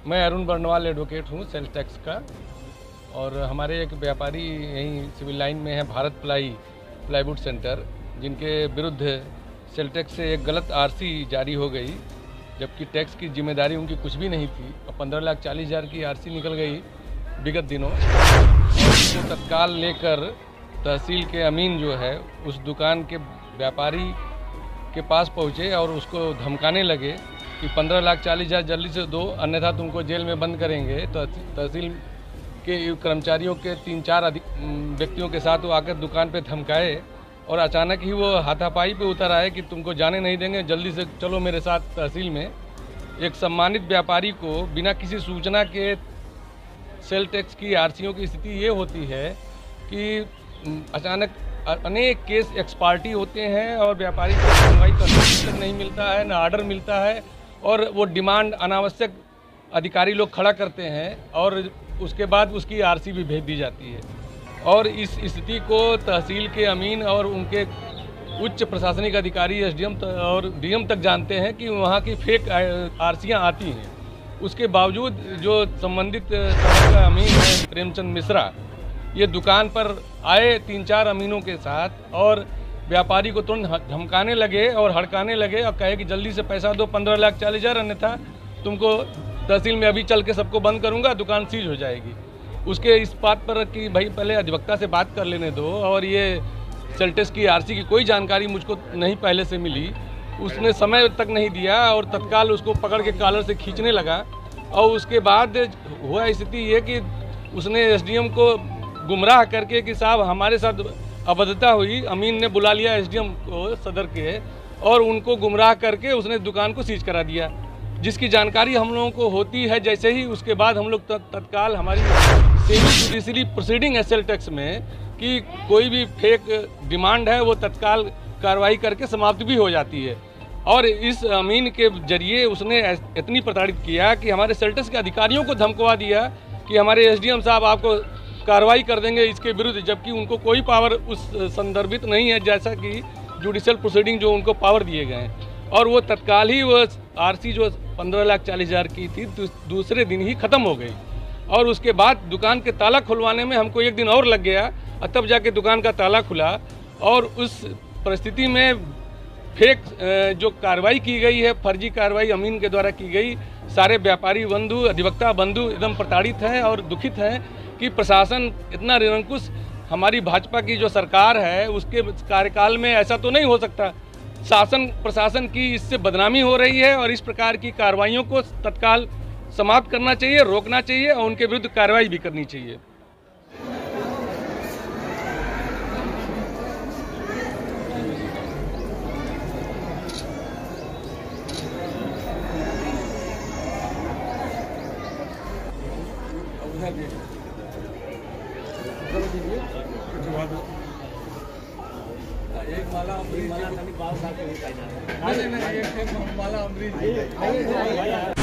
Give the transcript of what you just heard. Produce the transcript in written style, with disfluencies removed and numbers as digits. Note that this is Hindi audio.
मैं अरुण बर्नवाल एडवोकेट हूँ सेल्स टैक्स का। और हमारे एक व्यापारी यहीं सिविल लाइन में है, भारत प्लाईवुड सेंटर, जिनके विरुद्ध सेल टैक्स से एक गलत आरसी जारी हो गई, जबकि टैक्स की जिम्मेदारी उनकी कुछ भी नहीं थी और 15,40,000 की आरसी निकल गई विगत दिनों। तो तत्काल लेकर तहसील के अमीन जो है उस दुकान के व्यापारी के पास पहुँचे और उसको धमकाने लगे कि 15,40,000 जल्दी से दो, अन्यथा तुमको जेल में बंद करेंगे। तो तहसील के कर्मचारियों के 3-4 व्यक्तियों के साथ वो आकर दुकान पे धमकाए और अचानक ही वो हाथापाई पे उतर आए कि तुमको जाने नहीं देंगे, जल्दी से चलो मेरे साथ तहसील में। एक सम्मानित व्यापारी को बिना किसी सूचना के सेल टैक्स की आरसीओं की स्थिति ये होती है कि अचानक अनेक केस एक्सपार्टी होते हैं और व्यापारी को सुनवाई का तक नहीं मिलता है, ना ऑर्डर मिलता है, और वो डिमांड अनावश्यक अधिकारी लोग खड़ा करते हैं और उसके बाद उसकी आरसी भी भेज दी जाती है। और इस स्थिति को तहसील के अमीन और उनके उच्च प्रशासनिक अधिकारी एसडीएम और डीएम तक जानते हैं कि वहाँ की फेक आरसियाँ आती हैं। उसके बावजूद जो संबंधित का अमीन है प्रेमचंद मिश्रा, ये दुकान पर आए 3-4 अमीनों के साथ और व्यापारी को तुरंत धमकाने लगे और हड़काने लगे और कहे कि जल्दी से पैसा दो 15,40,000, अन्यथा तुमको तहसील में अभी चल के सबको बंद करूंगा, दुकान सीज हो जाएगी। उसके इस बात पर कि भाई पहले अधिवक्ता से बात कर लेने दो, और ये सेल टैक्स की आरसी की कोई जानकारी मुझको नहीं पहले से मिली, उसने समय तक नहीं दिया और तत्काल उसको पकड़ के कॉलर से खींचने लगा। और उसके बाद हुआ स्थिति ये कि उसने एसडीएम को गुमराह करके कि साहब हमारे साथ अभद्रता हुई, अमीन ने बुला लिया एसडीएम को सदर के और उनको गुमराह करके उसने दुकान को सीज करा दिया, जिसकी जानकारी हम लोगों को होती है। जैसे ही उसके बाद हम लोग तत्काल हमारी सेमी जुडिशरी प्रोसीडिंग है सेल टैक्स में कि कोई भी फेक डिमांड है वो तत्काल कार्रवाई करके समाप्त भी हो जाती है। और इस अमीन के जरिए उसने इतनी प्रताड़ित किया कि हमारे सेल टैक्स के अधिकारियों को धमकवा दिया कि हमारे एसडीएम साहब आपको कार्रवाई कर देंगे इसके विरुद्ध, जबकि उनको कोई पावर उस संदर्भित नहीं है जैसा कि जुडिशियल प्रोसीडिंग जो उनको पावर दिए गए हैं। और वो तत्काल ही वो आरसी जो 15,40,000 की थी दूसरे दिन ही ख़त्म हो गई। और उसके बाद दुकान के ताला खुलवाने में हमको एक दिन और लग गया और तब जाके दुकान का ताला खुला। और उस परिस्थिति में फेक जो कार्रवाई की गई है, फर्जी कार्रवाई अमीन के द्वारा की गई, सारे व्यापारी बंधु, अधिवक्ता बंधु एकदम प्रताड़ित हैं और दुखित हैं कि प्रशासन इतना निरंकुश, हमारी भाजपा की जो सरकार है उसके कार्यकाल में ऐसा तो नहीं हो सकता। शासन प्रशासन की इससे बदनामी हो रही है और इस प्रकार की कार्रवाइयों को तत्काल समाप्त करना चाहिए, रोकना चाहिए और उनके विरुद्ध कार्रवाई भी करनी चाहिए। एक माला अमरीश, नहीं, एक माला अमरीश।